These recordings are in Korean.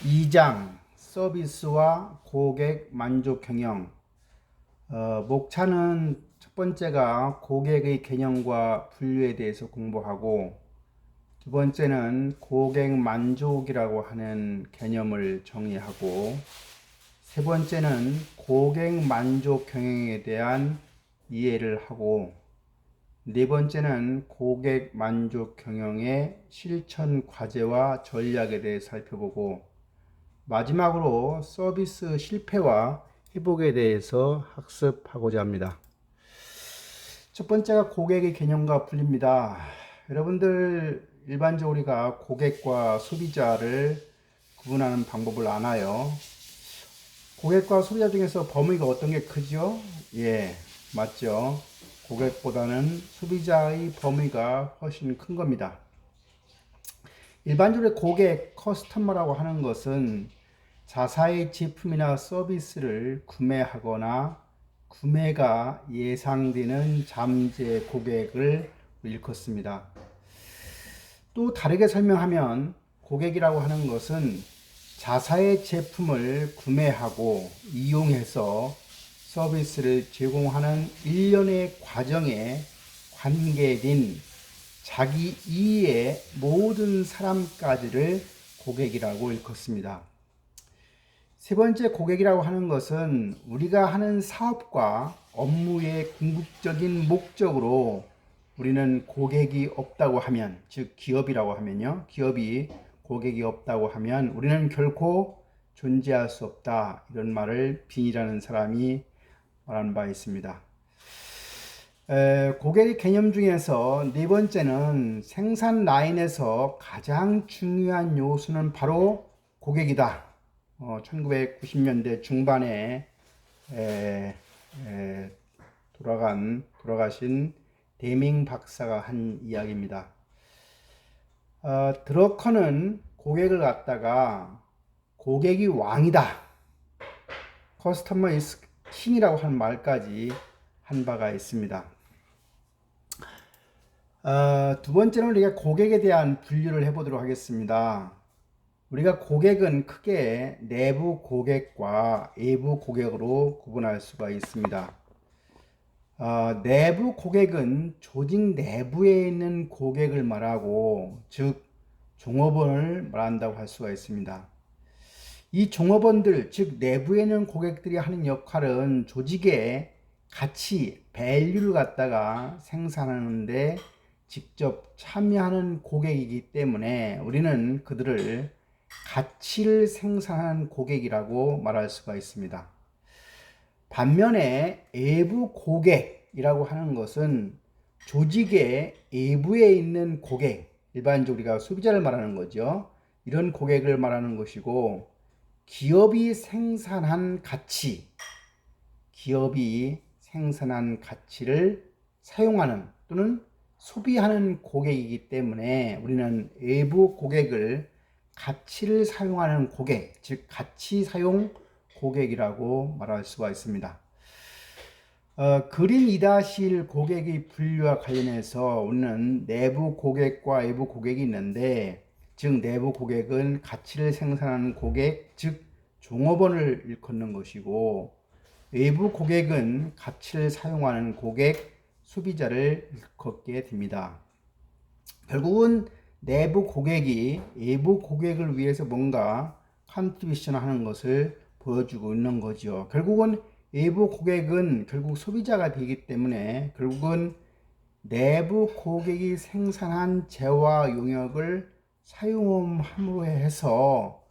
2장 서비스와 고객 만족 경영. 목차는 첫 번째가 고객의 개념과 분류에 대해서 공부하고, 두 번째는 고객 만족이라고 하는 개념을 정리하고, 세 번째는 고객 만족 경영에 대한 이해를 하고, 네 번째는 고객 만족 경영의 실천 과제와 전략에 대해 살펴보고, 마지막으로 서비스 실패와 회복에 대해서 학습하고자 합니다. 첫 번째가 고객의 개념과 분리입니다. 여러분들 일반적으로 우리가 고객과 소비자를 구분하는 방법을 아나요? 고객과 소비자 중에서 범위가 어떤 게 크죠? 예, 맞죠. 고객보다는 소비자의 범위가 훨씬 큰 겁니다. 일반적으로 고객, 커스터머라고 하는 것은 자사의 제품이나 서비스를 구매하거나 구매가 예상되는 잠재 고객을 일컫습니다. 또 다르게 설명하면 고객이라고 하는 것은 자사의 제품을 구매하고 이용해서 서비스를 제공하는 일련의 과정에 관계된 자기 이외의 모든 사람까지를 고객이라고 일컫습니다. 세 번째, 고객이라고 하는 것은 우리가 하는 사업과 업무의 궁극적인 목적으로 우리는 고객이 없다고 하면, 즉 기업이라고 하면요, 기업이 고객이 없다고 하면 우리는 결코 존재할 수 없다, 이런 말을 빈이라는 사람이 말한 바 있습니다. 고객의 개념 중에서 네 번째는 생산 라인에서 가장 중요한 요소는 바로 고객이다. 1990년대 중반에 돌아가신 데밍 박사가 한 이야기입니다. 드러커는 고객을 갖다가 고객이 왕이다, 커스터머 이스 킹이라고 하는 말까지 한 바가 있습니다. 두 번째는 우리가 고객에 대한 분류를 해보도록 하겠습니다. 우리가 고객은 크게 내부 고객과 외부 고객으로 구분할 수가 있습니다. 내부 고객은 조직 내부에 있는 고객을 말하고, 즉 종업원을 말한다고 할 수가 있습니다. 이 종업원들, 즉 내부에 있는 고객들이 하는 역할은 조직의 가치, 밸류를 갖다가 생산하는데 직접 참여하는 고객이기 때문에 우리는 그들을 가치를 생산하는 고객이라고 말할 수가 있습니다. 반면에 외부 고객이라고 하는 것은 조직의 외부에 있는 고객, 일반적으로 우리가 소비자를 말하는 거죠. 이런 고객을 말하는 것이고, 기업이 생산한 가치를 사용하는 또는 소비하는 고객이기 때문에 우리는 외부 고객을 가치를 사용하는 고객, 즉 가치 사용 고객이라고 말할 수가 있습니다. 그림 2-1 고객의 분류와 관련해서 우리는 내부 고객과 외부 고객이 있는데, 즉 내부 고객은 가치를 생산하는 고객, 즉 종업원을 일컫는 것이고, 외부 고객은 가치를 사용하는 고객, 소비자를 일컫게 됩니다. 결국은 내부 고객이 외부 고객을 위해서 뭔가 컨트리뷰션 하는 것을 보여주고 있는 거죠. 결국은 외부 고객은 결국 소비자가 되기 때문에 결국은 내부 고객이 생산한 재화 용역을 사용함으로 해서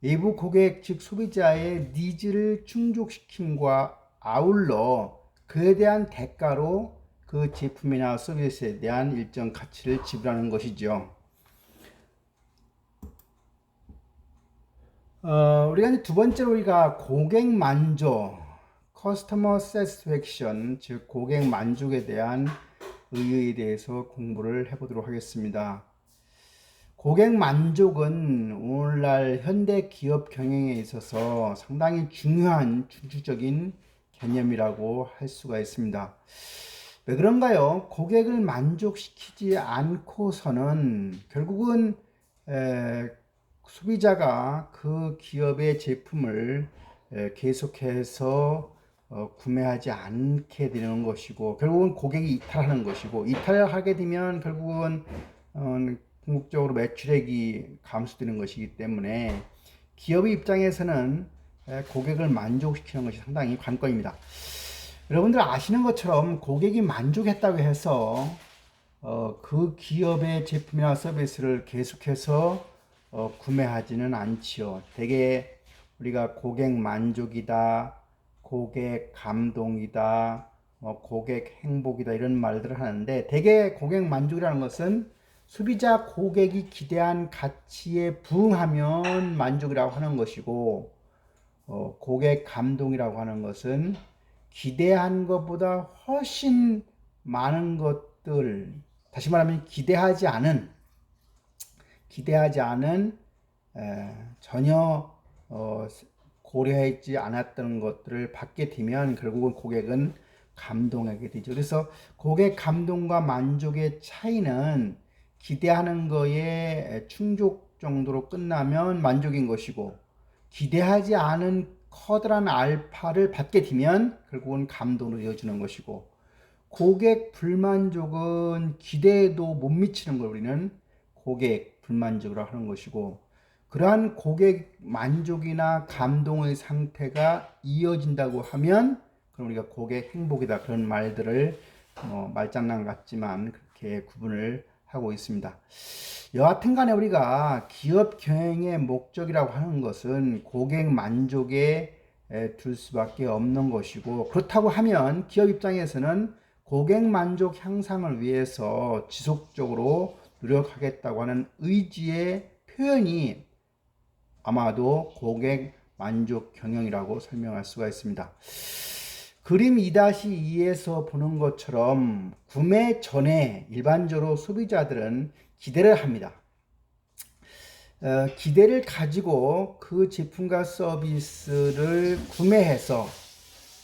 외부 고객, 즉 소비자의 니즈를 충족시킴과 아울러 그에 대한 대가로 그 제품이나 서비스에 대한 일정 가치를 지불하는 것이죠. 우리가 이제 두 번째로 우리가 고객 만족, Customer Satisfaction, 즉 고객 만족에 대한 의의에 대해서 공부를 해보도록 하겠습니다. 고객 만족은 오늘날 현대 기업 경영에 있어서 상당히 중요한 중추적인 개념이라고 할 수가 있습니다. 왜 그런가요? 고객을 만족시키지 않고서는 결국은 소비자가 그 기업의 제품을 계속해서 구매하지 않게 되는 것이고, 결국은 고객이 이탈하는 것이고, 이탈하게 되면 결국은 궁극적으로 매출액이 감소되는 것이기 때문에 기업의 입장에서는 고객을 만족시키는 것이 상당히 관건입니다. 여러분들 아시는 것처럼 고객이 만족했다고 해서 그 기업의 제품이나 서비스를 계속해서 구매하지는 않지요. 대개 우리가 고객 만족이다, 고객 감동이다, 고객 행복이다 이런 말들을 하는데, 대개 고객 만족이라는 것은 소비자 고객이 기대한 가치에 부응하면 만족이라고 하는 것이고, 고객 감동이라고 하는 것은 기대한 것보다 훨씬 많은 것들, 다시 말하면 기대하지 않은 전혀 고려하지 않았던 것들을 받게 되면 결국은 고객은 감동하게 되죠. 그래서 고객 감동과 만족의 차이는 기대하는 거에 충족 정도로 끝나면 만족인 것이고, 기대하지 않은 커다란 알파를 받게 되면 결국은 감동으로 이어지는 것이고, 고객 불만족은 기대에도 못 미치는 걸 우리는 고객 불만족이라고 하는 것이고, 그러한 고객 만족이나 감동의 상태가 이어진다고 하면 그럼 우리가 고객 행복이다, 그런 말들을 말장난 같지만 그렇게 구분을 하고 있습니다. 여하튼 간에 우리가 기업 경영의 목적이라고 하는 것은 고객 만족에 둘 수밖에 없는 것이고, 그렇다고 하면 기업 입장에서는 고객 만족 향상을 위해서 지속적으로 노력하겠다고 하는 의지의 표현이 아마도 고객 만족 경영이라고 설명할 수가 있습니다. 그림 2-2에서 보는 것처럼 구매 전에 일반적으로 소비자들은 기대를 합니다. 기대를 가지고 그 제품과 서비스를 구매해서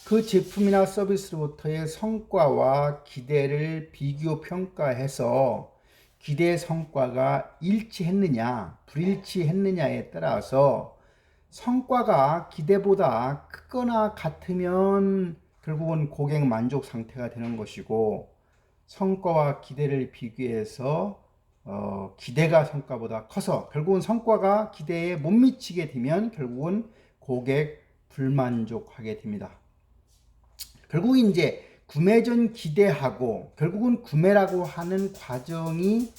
그 제품이나 서비스로부터의 성과와 기대를 비교 평가해서 기대 성과가 일치했느냐 불일치했느냐에 따라서 성과가 기대보다 크거나 같으면 결국은 고객 만족 상태가 되는 것이고, 성과와 기대를 비교해서 기대가 성과보다 커서 결국은 성과가 기대에 못 미치게 되면 결국은 고객 불만족하게 됩니다. 결국 이제 구매 전 기대하고 결국은 구매라고 하는 과정이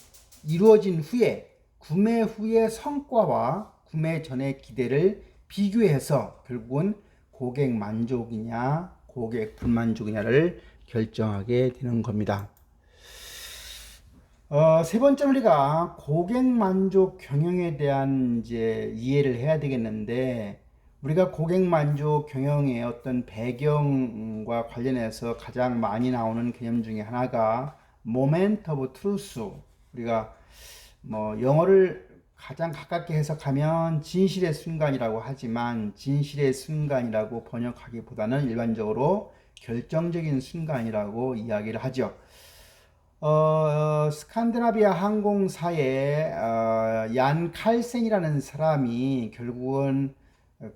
이루어진 후에 구매 후의 성과와 구매 전의 기대를 비교해서 결국은 고객 만족이냐 고객 불만족이냐를 결정하게 되는 겁니다. 세 번째 우리가 고객 만족 경영에 대한 이제 이해를 해야 되겠는데, 우리가 고객 만족 경영의 어떤 배경과 관련해서 가장 많이 나오는 개념 중에 하나가 Moment of Truth. 우리가 영어를 가장 가깝게 해석하면 진실의 순간이라고 하지만, 진실의 순간이라고 번역하기보다는 일반적으로 결정적인 순간이라고 이야기를 하죠. 스칸디나비아 항공사의 얀 칼센이라는 사람이 결국은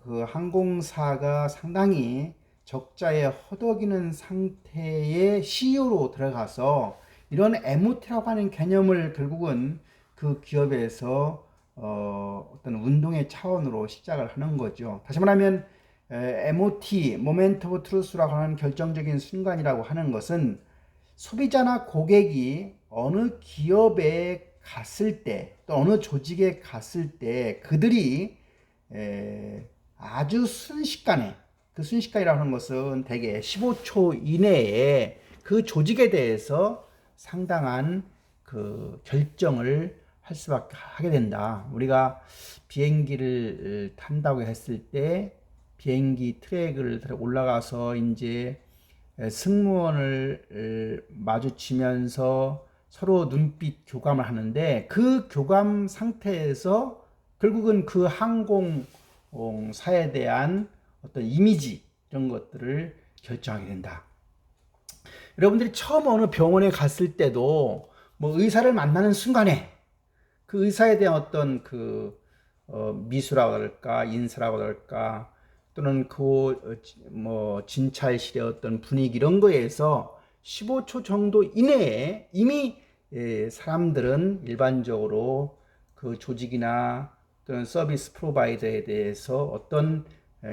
그 항공사가 상당히 적자에 허덕이는 상태의 CEO로 들어가서 이런 MOT라고 하는 개념을 결국은 그 기업에서 어떤 운동의 차원으로 시작을 하는 거죠. 다시 말하면 MOT, Moment of Truth라고 하는 결정적인 순간이라고 하는 것은 소비자나 고객이 어느 기업에 갔을 때, 또 어느 조직에 갔을 때 그들이 아주 순식간에, 그 순식간이라고 하는 것은 대개 15초 이내에 그 조직에 대해서 상당한 그 결정을 할 수밖에 하게 된다. 우리가 비행기를 탄다고 했을 때 비행기 트랙을 올라가서 이제 승무원을 마주치면서 서로 눈빛 교감을 하는데, 그 교감 상태에서 결국은 그 항공사에 대한 어떤 이미지 이런 것들을 결정하게 된다. 여러분들이 처음 어느 병원에 갔을 때도 의사를 만나는 순간에 그 의사에 대한 어떤 그 미수라고 할까, 인사라고 할까, 또는 진찰실의 어떤 분위기 이런 거에서 15초 정도 이내에 이미 사람들은 일반적으로 그 조직이나 또는 서비스 프로바이더에 대해서 어떤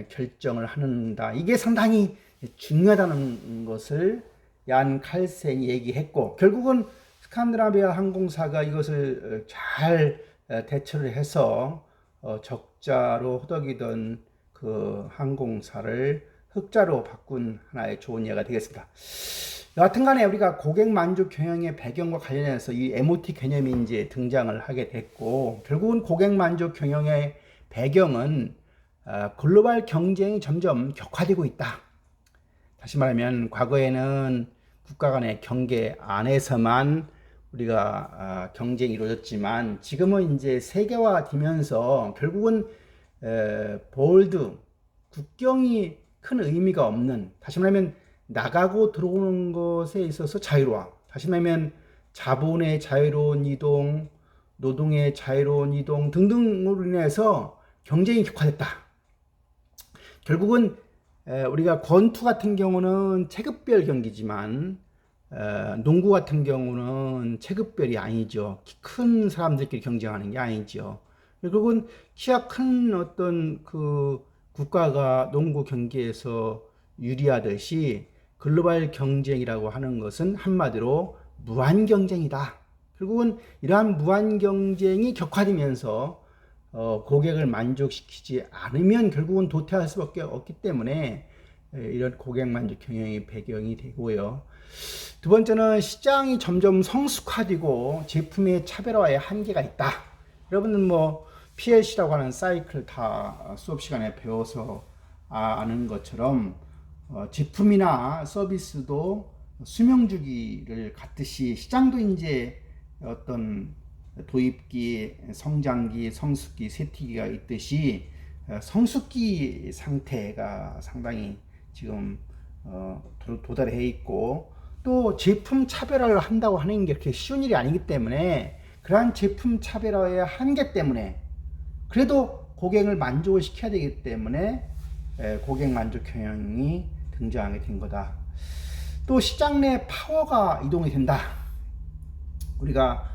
결정을 하는다. 이게 상당히 중요하다는 것을 얀 칼센이 얘기했고, 결국은 스칸디나비아 항공사가 이것을 잘 대처를 해서 적자로 허덕이던 그 항공사를 흑자로 바꾼 하나의 좋은 예가 되겠습니다. 여하튼 간에 우리가 고객 만족 경영의 배경과 관련해서 이 MOT 개념이 이제 등장을 하게 됐고, 결국은 고객 만족 경영의 배경은 글로벌 경쟁이 점점 격화되고 있다. 다시 말하면 과거에는 국가 간의 경계 안에서만 우리가 경쟁이 이루어졌지만, 지금은 이제 세계화되면서 결국은 볼드, 국경이 큰 의미가 없는, 다시 말하면 나가고 들어오는 것에 있어서 자유로워. 다시 말하면 자본의 자유로운 이동, 노동의 자유로운 이동 등등으로 인해서 경쟁이 격화됐다. 결국은 우리가 권투 같은 경우는 체급별 경기지만 농구 같은 경우는 체급별이 아니죠. 키 큰 사람들끼리 경쟁하는 게 아니죠. 결국은 키가 큰 어떤 그 국가가 농구 경기에서 유리하듯이 글로벌 경쟁이라고 하는 것은 한마디로 무한 경쟁이다. 결국은 이러한 무한 경쟁이 격화되면서 고객을 만족시키지 않으면 결국은 도태할 수밖에 없기 때문에 이런 고객 만족 경영의 배경이 되고요. 두 번째는 시장이 점점 성숙화되고 제품의 차별화에 한계가 있다. 여러분은 PLC라고 하는 사이클 다 수업 시간에 배워서 아는 것처럼 제품이나 서비스도 수명주기를 갖듯이 시장도 이제 어떤 도입기, 성장기, 성숙기, 쇠퇴기가 있듯이 성숙기 상태가 상당히 지금 도달해 있고, 또 제품 차별화를 한다고 하는 게 그렇게 쉬운 일이 아니기 때문에 그러한 제품 차별화의 한계 때문에 그래도 고객을 만족을 시켜야 되기 때문에 고객 만족 경영이 등장하게 된 거다. 또 시장 내 파워가 이동이 된다. 우리가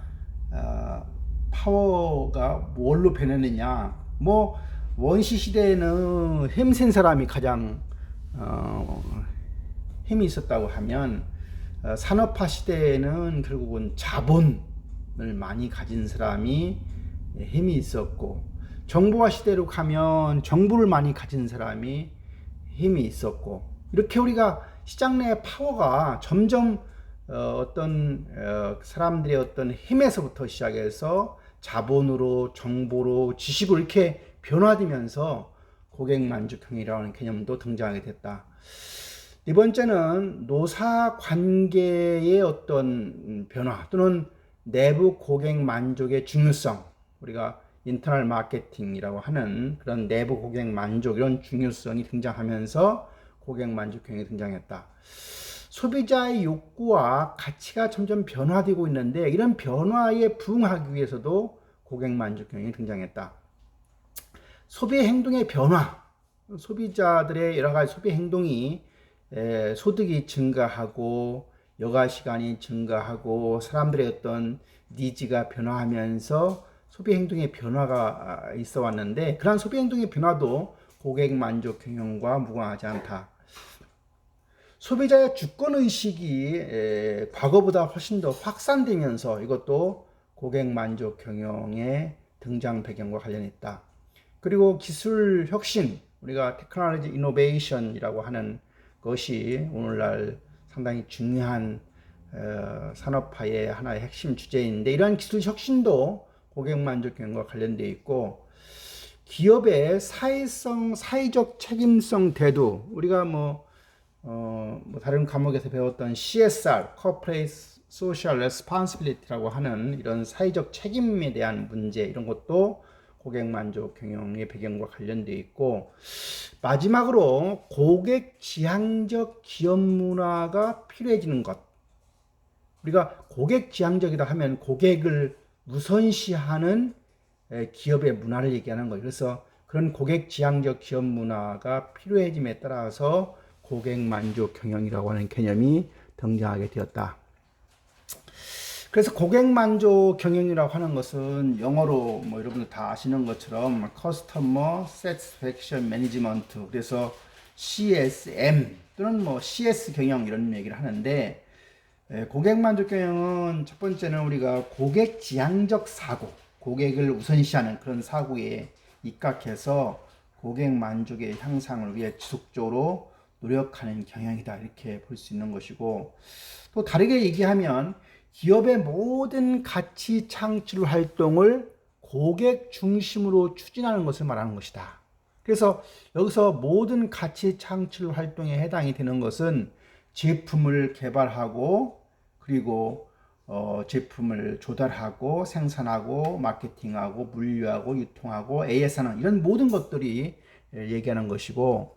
파워가 뭘로 변했느냐? 원시 시대에는 힘센 사람이 가장 힘이 있었다고 하면, 산업화 시대에는 결국은 자본을 많이 가진 사람이 힘이 있었고, 정보화 시대로 가면 정보를 많이 가진 사람이 힘이 있었고, 이렇게 우리가 시장 내 파워가 점점 어떤 사람들의 어떤 힘에서부터 시작해서 자본으로, 정보로, 지식으로 이렇게 변화되면서 고객 만족형이라는 개념도 등장하게 됐다. 네 번째는 노사 관계의 어떤 변화 또는 내부 고객 만족의 중요성, 우리가 인터널 마케팅이라고 하는 그런 내부 고객 만족, 이런 중요성이 등장하면서 고객 만족형이 등장했다. 소비자의 욕구와 가치가 점점 변화되고 있는데, 이런 변화에 부응하기 위해서도 고객 만족형이 등장했다. 소비 행동의 변화, 소비자들의 여러 가지 소비 행동이 소득이 증가하고 여가 시간이 증가하고 사람들의 어떤 니즈가 변화하면서 소비 행동의 변화가 있어 왔는데, 그러한 소비 행동의 변화도 고객 만족 경영과 무관하지 않다. 소비자의 주권의식이 과거보다 훨씬 더 확산되면서 이것도 고객 만족 경영의 등장 배경과 관련있다. 그리고 기술 혁신, 우리가 테크놀로지 이노베이션이라고 하는 것이 오늘날 상당히 중요한 산업화의 하나의 핵심 주제인데, 이러한 기술 혁신도 고객 만족 경영과 관련되어 있고, 기업의 사회성, 사회적 책임성 대두, 우리가 다른 과목에서 배웠던 CSR, Corporate Social Responsibility라고 하는 이런 사회적 책임에 대한 문제, 이런 것도 고객 만족 경영의 배경과 관련되어 있고, 마지막으로 고객 지향적 기업 문화가 필요해지는 것. 우리가 고객 지향적이다 하면 고객을 우선시하는 기업의 문화를 얘기하는 거예요. 그래서 그런 고객 지향적 기업 문화가 필요해짐에 따라서 고객 만족 경영이라고 하는 개념이 등장하게 되었다. 그래서 고객 만족 경영이라고 하는 것은 영어로 뭐 여러분들 다 아시는 것처럼 Customer Satisfaction Management, 그래서 CSM 또는 뭐 CS 경영 이런 얘기를 하는데, 고객 만족 경영은 첫 번째는 우리가 고객 지향적 사고, 고객을 우선시하는 그런 사고에 입각해서 고객 만족의 향상을 위해 지속적으로 노력하는 경영이다, 이렇게 볼 수 있는 것이고, 또 다르게 얘기하면 기업의 모든 가치 창출 활동을 고객 중심으로 추진하는 것을 말하는 것이다. 그래서 여기서 모든 가치 창출 활동에 해당이 되는 것은 제품을 개발하고, 그리고 제품을 조달하고 생산하고 마케팅하고 물류하고 유통하고 AS하는 이런 모든 것들이 얘기하는 것이고,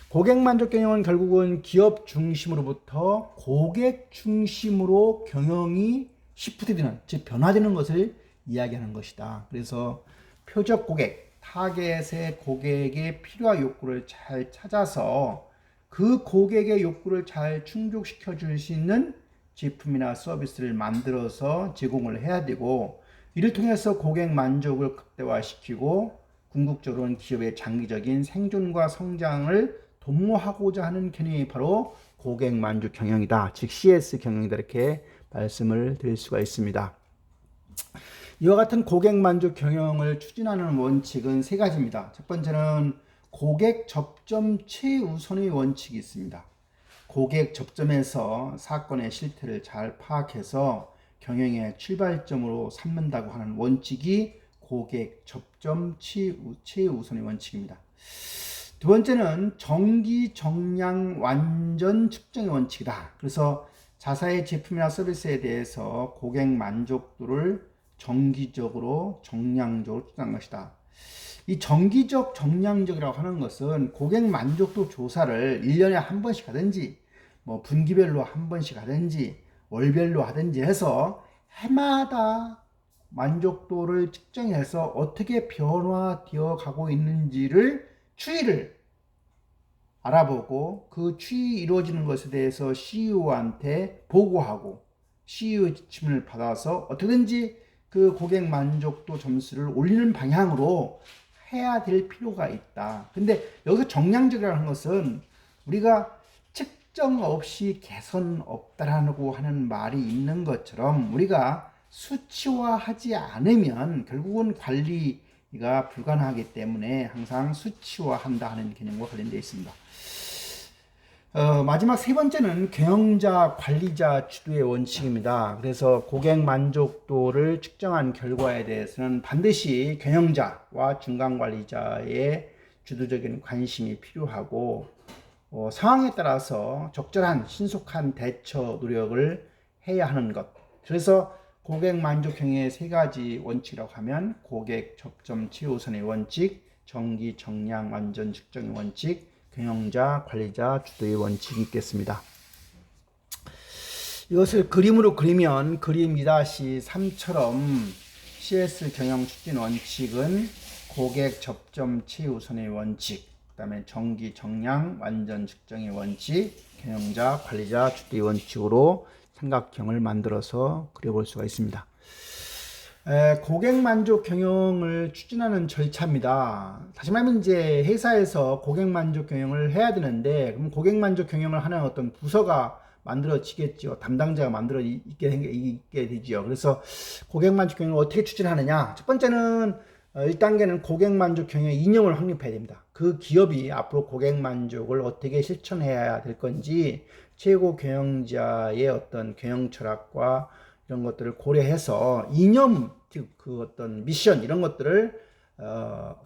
고객 만족 경영은 결국은 기업 중심으로부터 고객 중심으로 경영이 시프트되는, 즉 변화되는 것을 이야기하는 것이다. 그래서 표적 고객, 타겟의 고객의 필요와 욕구를 잘 찾아서 그 고객의 욕구를 잘 충족시켜 줄 수 있는 제품이나 서비스를 만들어서 제공을 해야 되고, 이를 통해서 고객 만족을 극대화시키고 궁극적으로는 기업의 장기적인 생존과 성장을 도모하고자 하는 개념이 바로 고객 만족 경영이다, 즉 CS 경영이다, 이렇게 말씀을 드릴 수가 있습니다. 이와 같은 고객 만족 경영을 추진하는 원칙은 세 가지입니다. 첫 번째는 고객 접점 최우선의 원칙이 있습니다. 고객 접점에서 사건의 실태를 잘 파악해서 경영의 출발점으로 삼는다고 하는 원칙이 고객 접점 최우선의 원칙입니다. 두 번째는 정기, 정량, 완전 측정의 원칙이다. 그래서 자사의 제품이나 서비스에 대해서 고객 만족도를 정기적으로, 정량적으로 측정한 것이다. 이 정기적, 정량적이라고 하는 것은 고객 만족도 조사를 1년에 한 번씩 하든지, 뭐 분기별로 한 번씩 하든지, 월별로 하든지 해서 해마다 만족도를 측정해서 어떻게 변화되어 가고 있는지를 추이를 알아보고, 그 추이 이루어지는 것에 대해서 CEO한테 보고하고 CEO의 지침을 받아서 어떻게든지 그 고객 만족도 점수를 올리는 방향으로 해야 될 필요가 있다. 근데 여기서 정량적이라는 것은 우리가 측정 없이 개선 없다라고 하는 말이 있는 것처럼 우리가 수치화하지 않으면 결국은 관리가 불가능하기 때문에 항상 수치화한다 하는 개념과 관련되어 있습니다. 마지막 세 번째는 경영자, 관리자 주도의 원칙입니다. 그래서 고객 만족도를 측정한 결과에 대해서는 반드시 경영자와 중간 관리자의 주도적인 관심이 필요하고, 상황에 따라서 적절한 신속한 대처 노력을 해야 하는 것. 그래서 고객 만족 경영의 세 가지 원칙이라고 하면 고객 접점 최우선의 원칙, 정기, 정량, 완전 측정의 원칙, 경영자, 관리자, 주도의 원칙이 있겠습니다. 이것을 그림으로 그리면 그림 2-3처럼 CS 경영 추진 원칙은 고객 접점 최우선의 원칙, 그 다음에 정기, 정량, 완전 측정의 원칙, 경영자, 관리자, 주도의 원칙으로 삼각형을 만들어서 그려볼 수가 있습니다. 고객 만족 경영을 추진하는 절차입니다. 다시 말하면 이제 회사에서 고객 만족 경영을 해야 되는데, 그럼 고객 만족 경영을 하는 어떤 부서가 만들어지겠죠. 담당자가 있게 되죠. 그래서 고객 만족 경영을 어떻게 추진하느냐? 첫 번째는 1단계는 고객 만족 경영의 이념을 확립해야 됩니다. 그 기업이 앞으로 고객 만족을 어떻게 실천해야 될 건지 최고 경영자의 어떤 경영 철학과 이런 것들을 고려해서 이념, 즉 그 어떤 미션 이런 것들을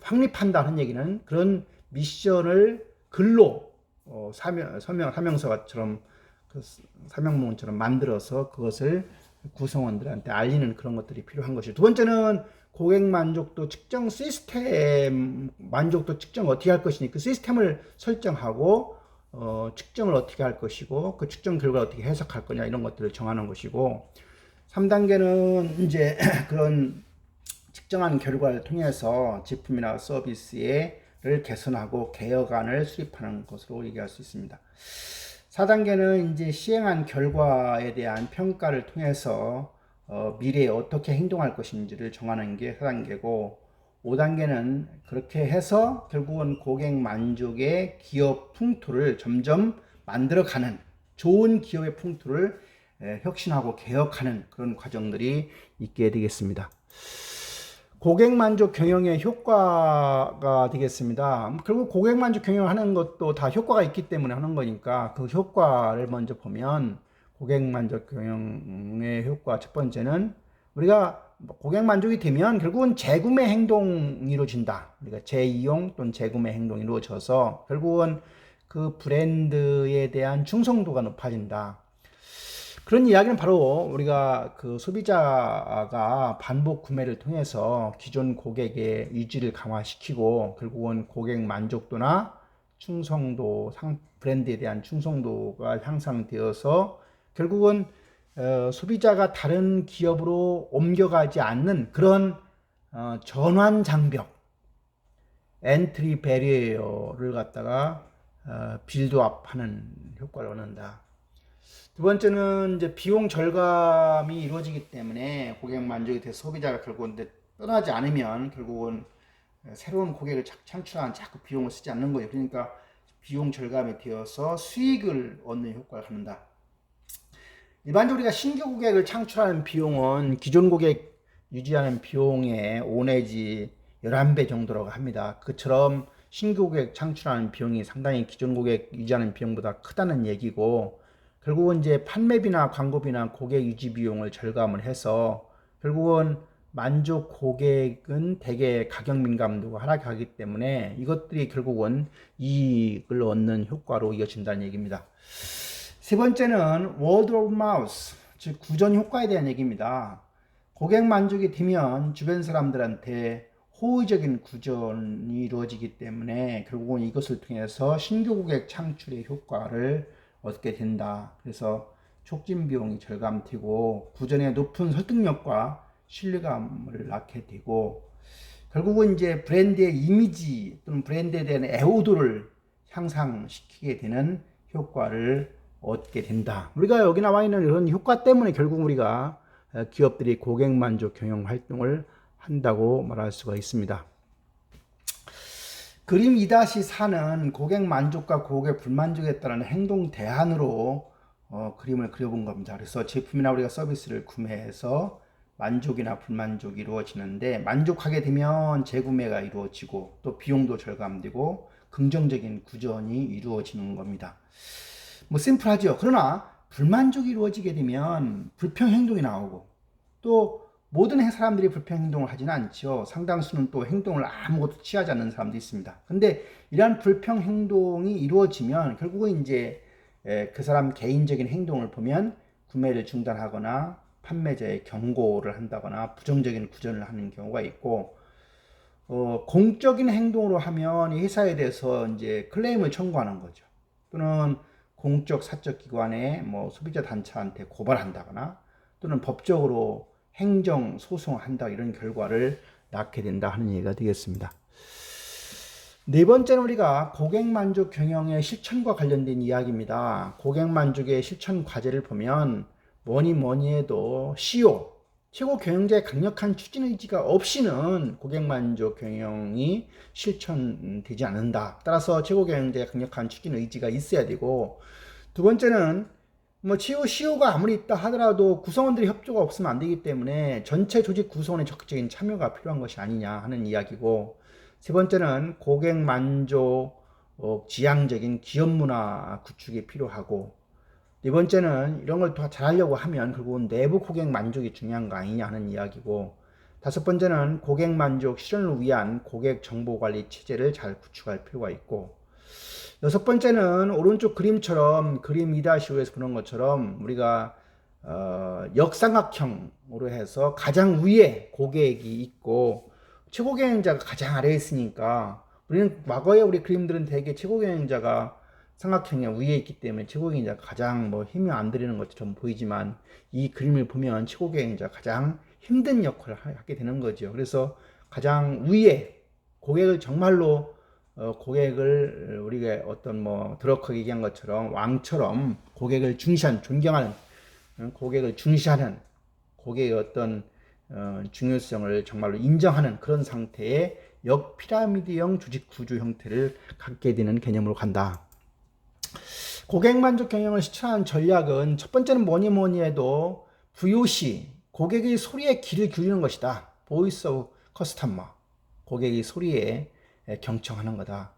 확립한다는 얘기는 그런 미션을 글로 사명서처럼 그 사명문처럼 만들어서 그것을 구성원들한테 알리는 그런 것들이 필요한 것이고, 두 번째는 고객 만족도 측정 시스템, 만족도 측정 어떻게 할 것이니 그 시스템을 설정하고 측정을 어떻게 할 것이고 그 측정 결과를 어떻게 해석할 거냐 이런 것들을 정하는 것이고, 3단계는 이제 그런 특정한 결과를 통해서 제품이나 서비스를 개선하고 개혁안을 수립하는 것으로 얘기할 수 있습니다. 4단계는 이제 시행한 결과에 대한 평가를 통해서 미래에 어떻게 행동할 것인지를 정하는 게 4단계고, 5단계는 그렇게 해서 결국은 고객 만족의 기업 풍토를 점점 만들어가는, 좋은 기업의 풍토를 혁신하고 개혁하는 그런 과정들이 있게 되겠습니다. 고객 만족 경영의 효과가 되겠습니다. 결국 고객 만족 경영하는 것도 다 효과가 있기 때문에 하는 거니까 그 효과를 먼저 보면, 고객 만족 경영의 효과 첫 번째는, 우리가 고객 만족이 되면 결국은 재구매 행동이 이루어진다. 우리가 재이용 또는 재구매 행동이 이루어져서 결국은 그 브랜드에 대한 충성도가 높아진다. 그런 이야기는 바로 우리가 그 소비자가 반복 구매를 통해서 기존 고객의 유지를 강화시키고 결국은 고객 만족도나 충성도, 브랜드에 대한 충성도가 향상되어서 결국은 소비자가 다른 기업으로 옮겨가지 않는 그런 전환 장벽, 엔트리 베리어를 갖다가 빌드업하는 효과를 얻는다. 두 번째는 이제 비용 절감이 이루어지기 때문에 고객 만족이 돼서 소비자가 결국은 떠나지 않으면 결국은 새로운 고객을 창출하는 자꾸 비용을 쓰지 않는 거예요. 그러니까 비용 절감이 되어서 수익을 얻는 효과를 갖는다. 일반적으로 우리가 신규 고객을 창출하는 비용은 기존 고객 유지하는 비용의 5 내지 11배 정도라고 합니다. 그처럼 신규 고객 창출하는 비용이 상당히 기존 고객 유지하는 비용보다 크다는 얘기고, 결국은 이제 판매비나 광고비나 고객 유지 비용을 절감을 해서 결국은 만족 고객은 대개 가격 민감도가 하락하기 때문에 이것들이 결국은 이익을 얻는 효과로 이어진다는 얘기입니다. 세 번째는 word of mouth, 즉 구전 효과에 대한 얘기입니다. 고객 만족이 되면 주변 사람들한테 호의적인 구전이 이루어지기 때문에 결국은 이것을 통해서 신규 고객 창출의 효과를 얻게 된다. 그래서 촉진 비용이 절감되고 구전의 높은 설득력과 신뢰감을 낳게 되고, 결국은 이제 브랜드의 이미지 또는 브랜드에 대한 애호도를 향상시키게 되는 효과를 얻게 된다. 우리가 여기 나와 있는 이런 효과 때문에 결국 우리가 기업들이 고객 만족 경영 활동을 한다고 말할 수가 있습니다. 그림 2-4는 고객 만족과 고객 불만족에 따른 행동 대안으로 그림을 그려본 겁니다. 그래서 제품이나 우리가 서비스를 구매해서 만족이나 불만족이 이루어지는데, 만족하게 되면 재구매가 이루어지고 또 비용도 절감되고 긍정적인 구전이 이루어지는 겁니다. 뭐 심플하죠. 그러나 불만족이 이루어지게 되면 불평 행동이 나오고, 또 모든 사람들이 불평 행동을 하지는 않죠. 상당수는 또 행동을 아무것도 취하지 않는 사람도 있습니다. 근데 이러한 불평 행동이 이루어지면 결국은 이제 그 사람 개인적인 행동을 보면 구매를 중단하거나 판매자의 경고를 한다거나 부정적인 구전을 하는 경우가 있고, 공적인 행동으로 하면 이 회사에 대해서 이제 클레임을 청구하는 거죠. 또는 공적 사적 기관에 뭐 소비자 단체한테 고발한다거나 또는 법적으로 행정 소송한다, 이런 결과를 낳게 된다 하는 얘기가 되겠습니다. 네 번째는 우리가 고객 만족 경영의 실천과 관련된 이야기입니다. 고객 만족의 실천 과제를 보면 뭐니 해도 CEO, 최고 경영자의 강력한 추진 의지가 없이는 고객 만족 경영이 실천되지 않는다. 따라서 최고 경영자의 강력한 추진 의지가 있어야 되고, 두 번째는 뭐 CEO가 아무리 있다 하더라도 구성원들의 협조가 없으면 안 되기 때문에 전체 조직 구성원의 적극적인 참여가 필요한 것이 아니냐 하는 이야기고, 세 번째는 고객 만족 지향적인 기업 문화 구축이 필요하고, 네 번째는 이런 걸 더 잘하려고 하면 결국은 내부 고객 만족이 중요한 거 아니냐 하는 이야기고, 다섯 번째는 고객 만족 실현을 위한 고객 정보 관리 체제를 잘 구축할 필요가 있고, 여섯 번째는 오른쪽 그림처럼 그림 2-5에서 보는 것처럼 우리가 역삼각형으로 해서 가장 위에 고객이 있고 최고 경영자가 가장 아래에 있으니까, 우리는 과거에 우리 그림들은 대개 최고 경영자가 삼각형의 위에 있기 때문에 최고 경영자가 가장 뭐 힘이 안 들이는 것처럼 보이지만, 이 그림을 보면 최고 경영자가 가장 힘든 역할을 하게 되는 거죠. 그래서 가장 위에 고객을 정말로 고객을 우리가 어떤 뭐 드러커 얘기한 것처럼 왕처럼 고객을 중시하는 존경하는 고객을 중시하는 고객의 어떤 중요성을 정말로 인정하는 그런 상태의 역피라미드형 조직 구조 형태를 갖게 되는 개념으로 간다. 고객 만족 경영을 실천하는 전략은 첫 번째는 뭐니 해도 VOC, 고객의 소리에 귀를 기울이는 것이다. Voice of Customer, 고객의 소리에 경청하는 거다.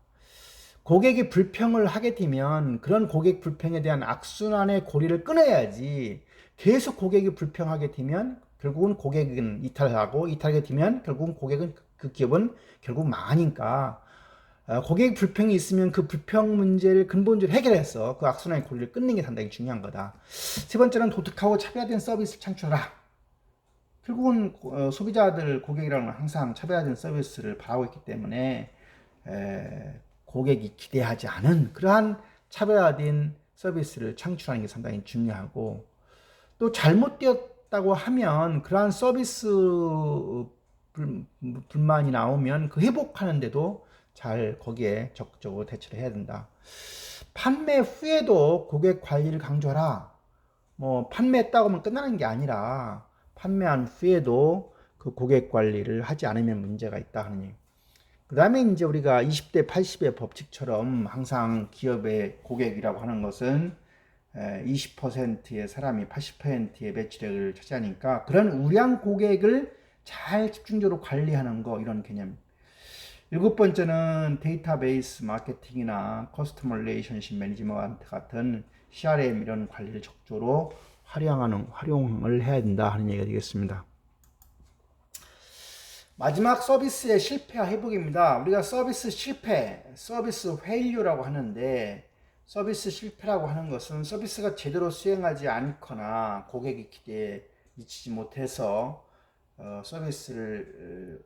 고객이 불평을 하게 되면 그런 고객 불평에 대한 악순환의 고리를 끊어야지. 계속 고객이 불평하게 되면 결국은 고객은 이탈하고, 이탈하게 되면 결국은 고객은, 그 기업은 결국 망하니까 고객 불평이 있으면 그 불평 문제를 근본적으로 해결해서 그 악순환의 고리를 끊는 게 상당히 중요한 거다. 세 번째는 독특하고 차별화된 서비스를 창출하라. 결국은 소비자들, 고객이라는 건 항상 차별화된 서비스를 바라고 있기 때문에 고객이 기대하지 않은 그러한 차별화된 서비스를 창출하는 게 상당히 중요하고, 또 잘못되었다고 하면 그러한 서비스 불만이 나오면 그 회복하는데도 잘 거기에 적극적으로 대처를 해야 된다. 판매 후에도 고객 관리를 강조하라. 뭐 판매했다고 하면 끝나는 게 아니라 판매한 후에도 그 고객 관리를 하지 않으면 문제가 있다 하는 얘기. 그 다음에 이제 우리가 20대 80의 법칙처럼 항상 기업의 고객이라고 하는 것은 20%의 사람이 80%의 매출액을 차지하니까 그런 우량 고객을 잘 집중적으로 관리하는 거, 이런 개념. 일곱 번째는 데이터베이스 마케팅이나 커스터머 릴레이션십 매니지먼트 같은 CRM 이런 관리를 적극적으로 활용을 해야 된다 하는 얘기가 되겠습니다. 마지막 서비스의 실패와 회복입니다. 우리가 서비스 실패, 서비스 페일류라고 하는데, 서비스 실패라고 하는 것은 서비스가 제대로 수행하지 않거나 고객의 기대에 미치지 못해서 서비스를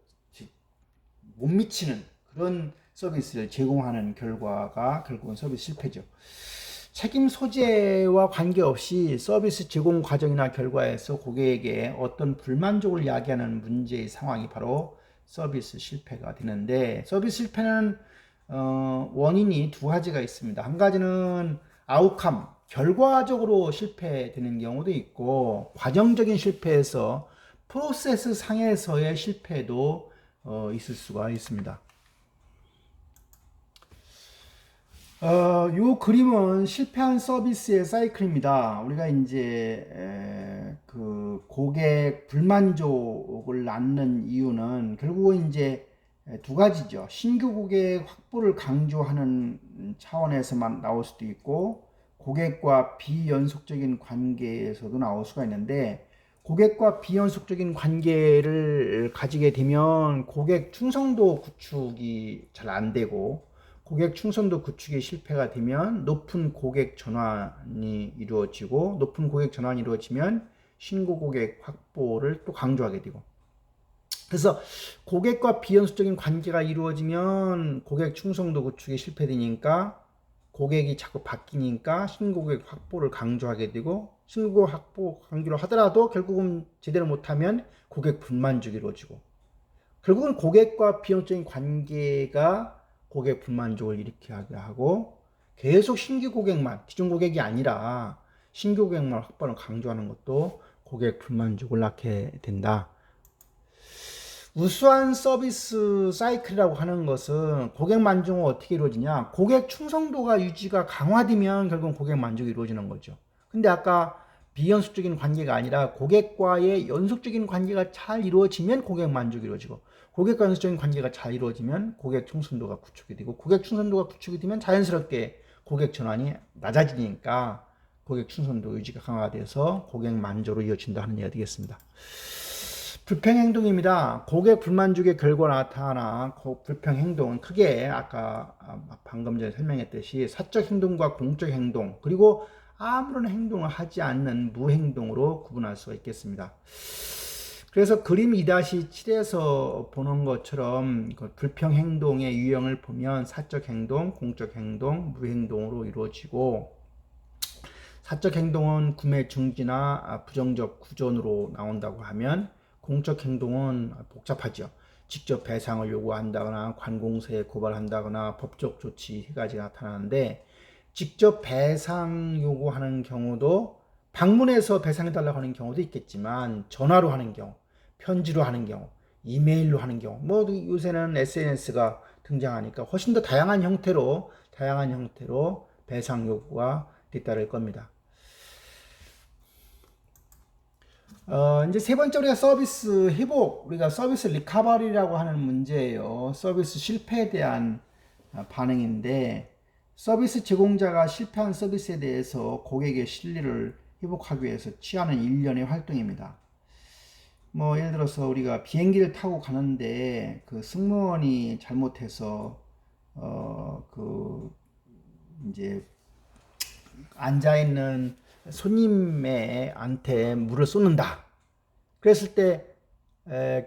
못 미치는 그런 서비스를 제공하는 결과가 결국은 서비스 실패죠. 책임 소재와 관계없이 서비스 제공 과정이나 결과에서 고객에게 어떤 불만족을 야기하는 문제의 상황이 바로 서비스 실패가 되는데, 서비스 실패는 원인이 두 가지가 있습니다. 한 가지는 아웃컴, 결과적으로 실패되는 경우도 있고, 과정적인 실패에서 프로세스 상에서의 실패도 있을 수가 있습니다. 요 그림은 실패한 서비스의 사이클입니다. 우리가 이제 그 고객 불만족을 낳는 이유는 결국은 이제 두 가지죠. 신규 고객 확보를 강조하는 차원에서만 나올 수도 있고, 고객과 비연속적인 관계에서도 나올 수가 있는데, 고객과 비연속적인 관계를 가지게 되면 고객 충성도 구축이 잘 안 되고, 고객 충성도 구축이 실패가 되면 높은 고객 전환이 이루어지고, 높은 고객 전환이 이루어지면 신고 고객 확보를 또 강조하게 되고, 그래서 고객과 비연속적인 관계가 이루어지면 고객 충성도 구축이 실패되니까 고객이 자꾸 바뀌니까 신고객 확보를 강조하게 되고, 신고객 확보 강조를 하더라도 결국은 제대로 못하면 고객 불만족이 이루어지고, 결국은 고객과 비연속적인 관계가 고객 불만족을 일으키게 하고, 계속 신규 고객만, 기존 고객이 아니라 신규 고객만 확보를 강조하는 것도 고객 불만족을 낳게 된다. 우수한 서비스 사이클이라고 하는 것은 고객 만족은 어떻게 이루어지냐? 고객 충성도가 유지가 강화되면 결국 고객 만족이 이루어지는 거죠. 근데 아까 비연속적인 관계가 아니라 고객과의 연속적인 관계가 잘 이루어지면 고객 만족이 이루어지고, 고객과 연속적인 관계가 잘 이루어지면 고객 충성도가 구축이 되고, 고객 충성도가 구축이 되면 자연스럽게 고객 전환이 낮아지니까 고객 충성도 유지가 강화가 돼서 고객 만족으로 이어진다 하는 얘기가 되겠습니다. 불평 행동입니다. 고객 불만족의 결과 나타나 불평 행동은 크게 아까 방금 전에 설명했듯이 사적 행동과 공적 행동, 그리고 아무런 행동을 하지 않는 무행동으로 구분할 수가 있겠습니다. 그래서 그림 2-7에서 보는 것처럼 그 불평 행동의 유형을 보면 사적 행동, 공적 행동, 무행동으로 이루어지고, 사적 행동은 구매 중지나 부정적 구전으로 나온다고 하면, 공적 행동은 복잡하죠. 직접 배상을 요구한다거나 관공서에 고발한다거나 법적 조치 세 가지가 나타나는데, 직접 배상 요구하는 경우도 방문해서 배상해달라고 하는 경우도 있겠지만, 전화로 하는 경우, 편지로 하는 경우, 이메일로 하는 경우, 뭐 요새는 SNS가 등장하니까 훨씬 더 다양한 형태로 배상 요구가 뒤따를 겁니다. 이제 세 번째 우리가 서비스 회복, 우리가 서비스 리커버리라고 하는 문제예요. 서비스 실패에 대한 반응인데, 서비스 제공자가 실패한 서비스에 대해서 고객의 신뢰를 회복하기 위해서 취하는 일련의 활동입니다. 뭐 예를 들어서 우리가 비행기를 타고 가는데 그 승무원이 잘못해서 그 이제 앉아 있는 손님한테 물을 쏟는다. 그랬을 때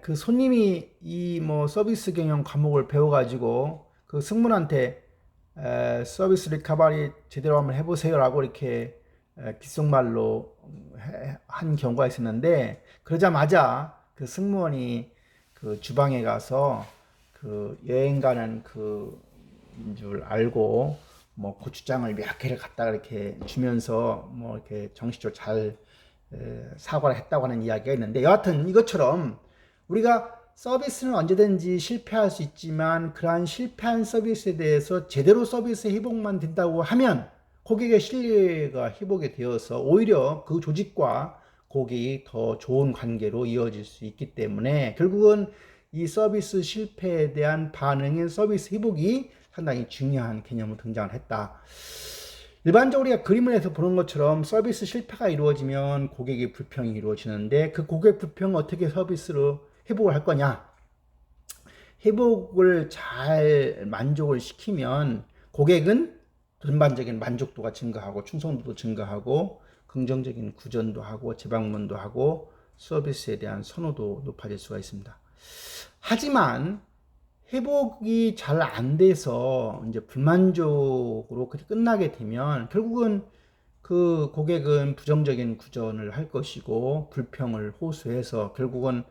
그 손님이 이 뭐 서비스 경영 과목을 배워가지고 그 승무원한테 서비스 리커버리 제대로 한번 해보세요라고 이렇게 귓속말로 한 경우가 있었는데, 그러자마자 그 승무원이 그 주방에 가서 그 여행 가는 그인 줄 알고 뭐 고추장을 몇 개를 갖다가 이렇게 주면서 뭐 이렇게 정식적으로 잘 사과를 했다고 하는 이야기가 있는데, 여하튼 이것처럼 우리가 서비스는 언제든지 실패할 수 있지만, 그러한 실패한 서비스에 대해서 제대로 서비스 회복만 된다고 하면 고객의 신뢰가 회복이 되어서 오히려 그 조직과 고객이 더 좋은 관계로 이어질 수 있기 때문에, 결국은 이 서비스 실패에 대한 반응인 서비스 회복이 상당히 중요한 개념으로 등장을 했다. 일반적으로 우리가 그림을 해서 보는 것처럼 서비스 실패가 이루어지면 고객의 불평이 이루어지는데, 그 고객 불평을 어떻게 서비스로 회복을 할 거냐? 회복을 잘 만족을 시키면 고객은 전반적인 만족도가 증가하고 충성도도 증가하고 긍정적인 구전도 하고 재방문도 하고 서비스에 대한 선호도 높아질 수가 있습니다. 하지만 회복이 잘 안 돼서 이제 불만족으로 그렇게 끝나게 되면 결국은 그 고객은 부정적인 구전을 할 것이고 불평을 호소해서 결국은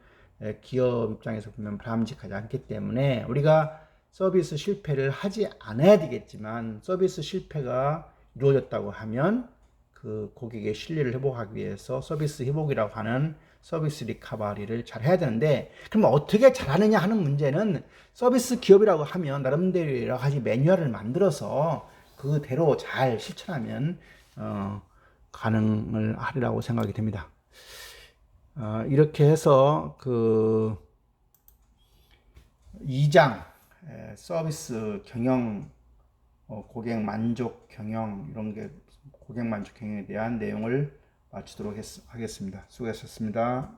기업 입장에서 보면 바람직하지 않기 때문에, 우리가 서비스 실패를 하지 않아야 되겠지만, 서비스 실패가 이루어졌다고 하면 그 고객의 신뢰를 회복하기 위해서 서비스 회복이라고 하는 서비스 리커버리를 잘 해야 되는데, 그럼 어떻게 잘하느냐 하는 문제는 서비스 기업이라고 하면 나름대로 여러 가지 매뉴얼을 만들어서 그대로 잘 실천하면 가능을 하리라고 생각이 됩니다. 이렇게 해서 그 2장 서비스 경영, 고객 만족 경영, 이런 게 고객 만족 경영에 대한 내용을 마치도록 하겠습니다. 수고하셨습니다.